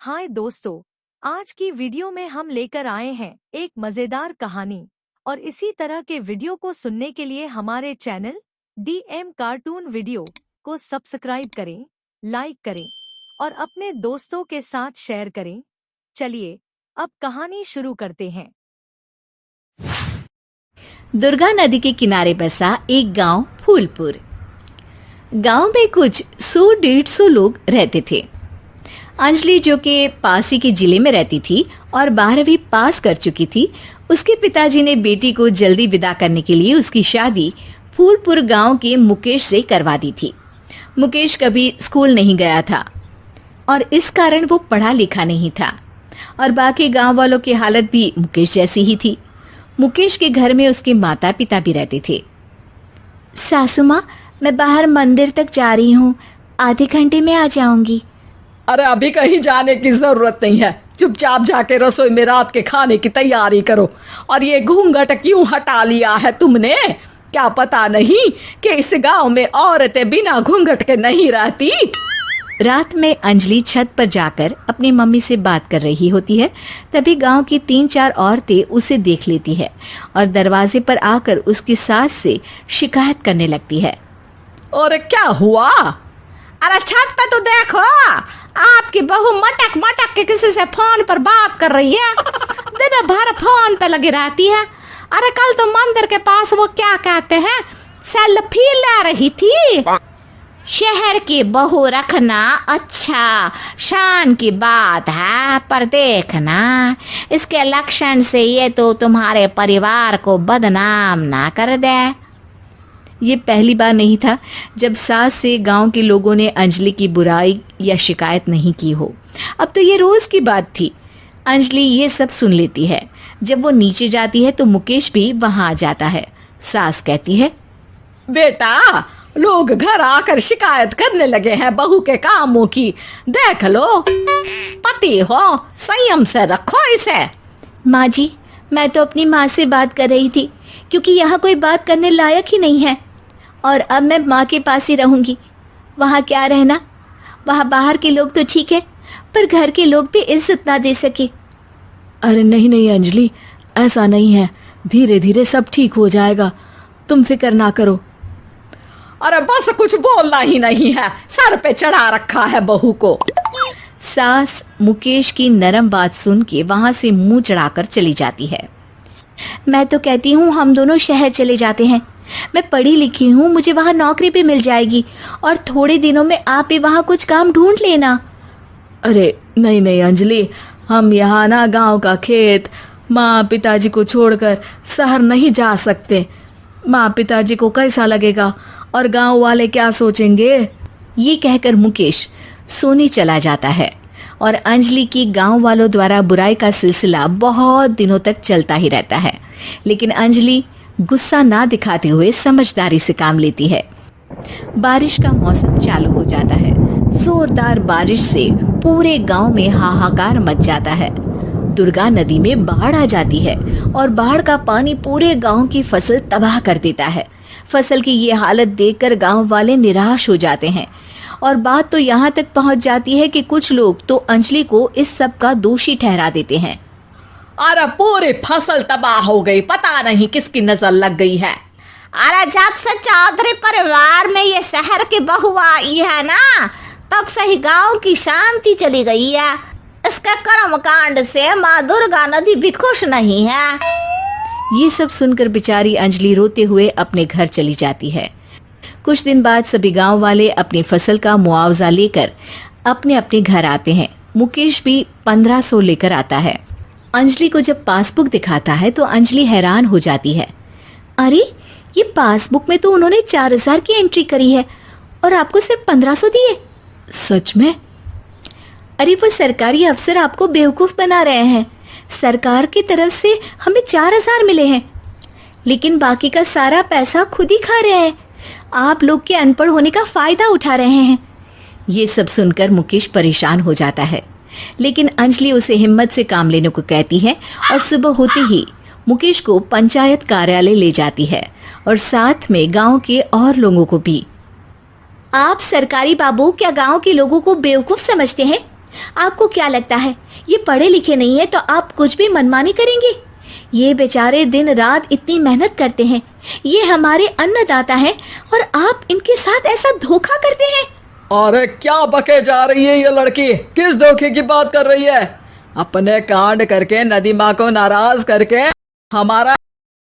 हाय दोस्तों, आज की वीडियो में हम लेकर आए हैं एक मजेदार कहानी। और इसी तरह के वीडियो को सुनने के लिए हमारे चैनल DM कार्टून वीडियो को सब्सक्राइब करें, लाइक करें और अपने दोस्तों के साथ शेयर करें। चलिए अब कहानी शुरू करते हैं। दुर्गा नदी के किनारे बसा एक गांव फूलपुर। गांव में कुछ 100-150 लोग रहते थे। अंजलि, जो कि पास ही के जिले में रहती थी और 12वीं पास कर चुकी थी, उसके पिताजी ने बेटी को जल्दी विदा करने के लिए उसकी शादी फूलपुर गांव के मुकेश से करवा दी थी। मुकेश कभी स्कूल नहीं गया था और इस कारण वो पढ़ा लिखा नहीं था और बाकी गांव वालों की हालत भी मुकेश जैसी ही थी। मुकेश के घर में उसके माता पिता भी रहते थे। सासू माँ, मैं बाहर मंदिर तक जा रही हूँ, आधे घंटे में आ जाऊंगी। अरे अभी कहीं जाने की जरूरत नहीं है, चुपचाप जाके रसोई में रात के खाने की तैयारी करो। और ये घूंघट क्यों हटा लिया है तुमने? क्या पता नहीं कि इस गांव में औरतें बिना घूंघट के नहीं रहती? रात में अंजलि छत पर जाकर अपनी मम्मी से बात कर रही होती है। तभी गांव की 3-4 औरतें उसे देख लेती है और दरवाजे पर आकर उसकी सास से शिकायत करने लगती है। और क्या हुआ? अरे छत पे तो देखो, आपकी बहू मटक मटक के किसी से फोन पर बात कर रही है। दिन भर फोन पे लगी रहती है। अरे कल तो मंदिर के पास वो क्या कहते हैं, सेल्फी ले रही थी। शहर की बहू रखना अच्छा शान की बात है, पर देखना इसके लक्षण से ये तो तुम्हारे परिवार को बदनाम ना कर दे। ये पहली बार नहीं था जब सास से गांव के लोगों ने अंजलि की बुराई या शिकायत नहीं की हो। अब तो ये रोज की बात थी। अंजलि ये सब सुन लेती है। जब वो नीचे जाती है तो मुकेश भी वहां आ जाता है। सास कहती है, बेटा, लोग घर आकर शिकायत करने लगे हैं बहू के कामों की। देख लो, पति हो, संयम से रखो इसे। माँ जी, मैं तो अपनी माँ से बात कर रही थी क्योंकि यहाँ कोई बात करने लायक ही नहीं है और अब मैं माँ के पास ही रहूंगी। वहाँ क्या रहना, वहाँ बाहर के लोग तो ठीक है पर घर के लोग भी इज्जत ना दे सके। अरे नहीं नहीं अंजलि, ऐसा नहीं है, धीरे धीरे सब ठीक हो जाएगा, तुम फिक्र ना करो। अरे बस कुछ बोलना ही नहीं है, सर पे चढ़ा रखा है बहू को। सास मुकेश की नरम बात सुन के वहां से मुंह चढ़ाकर चली जाती है। मैं तो कहती हूँ हम दोनों शहर चले जाते हैं। मैं पढ़ी लिखी हूँ, मुझे वहाँ नौकरी भी मिल जाएगी और थोड़े दिनों में आप भी वहाँ कुछ काम ढूंढ लेना। अरे नहीं नहीं अंजलि, हम यहाँ ना गांव का खेत, माँ पिताजी को छोड़कर शहर नहीं जा सकते। माँ पिताजी को कैसा लगेगा और गांव वाले क्या सोचेंगे? ये कहकर मुकेश सोने चला जाता है और अंजलि की गांव वालों द्वारा बुराई का सिलसिला बहुत दिनों तक चलता ही रहता है। लेकिन अंजलि गुस्सा ना दिखाते हुए समझदारी से काम लेती है। बारिश का मौसम चालू हो जाता है। जोरदार बारिश से पूरे गांव में हाहाकार मच जाता है। दुर्गा नदी में बाढ़ आ जाती है और बाढ़ का पानी पूरे गांव की फसल तबाह कर देता है। फसल की ये हालत देखकर गांव वाले निराश हो जाते हैं और बात तो यहाँ तक पहुँच जाती है कि कुछ लोग तो अंजलि को इस सब का दोषी ठहरा देते हैं। अरे पूरी फसल तबाह हो गई, पता नहीं किसकी नजर लग गई है। अरे जब से चौधरी परिवार में ये शहर की बहू आई है ना, तब से ही गांव की शांति चली गई है। इसके कर्म कांड से माँ दुर्गा नदी भी खुश नहीं है। ये सब सुनकर बेचारी अंजलि रोते हुए अपने घर चली जाती है। कुछ दिन बाद सभी गांव वाले अपनी फसल का मुआवजा लेकर अपने अपने घर आते हैं। मुकेश भी 1500 लेकर आता है। अंजलि को जब पासबुक दिखाता है तो अंजलि हैरान हो जाती है। अरे, ये पासबुक में तो उन्होंने 4000 की एंट्री करी है और आपको सिर्फ 1500 दिए। सच में? अरे वो सरकारी अफसर आपको बेवकूफ बना रहे हैं। सरकार की तरफ से हमें 4000 मिले हैं लेकिन बाकी का सारा पैसा खुद ही खा रहे हैं। आप लोग के अनपढ़ होने का फायदा उठा रहे हैं। ये सब सुनकर मुकेश परेशान हो जाता है लेकिन अंजलि उसे हिम्मत से काम लेने को कहती है और सुबह होते ही मुकेश को पंचायत कार्यालय ले जाती है और साथ में गांव के और लोगों को भी। आप सरकारी बाबू क्या गांव के लोगों को बेवकूफ समझते हैं? आपको क्या लगता है ये पढ़े लिखे नहीं है तो आप कुछ भी मनमानी करेंगे? ये बेचारे दिन रात इतनी मेहनत करते हैं, ये हमारे अन्नदाता हैं और आप इनके साथ ऐसा धोखा करते हैं। अरे क्या बके जा रही है ये लड़की, किस धोखे की बात कर रही है? अपने कांड करके नदी माँ को नाराज करके हमारा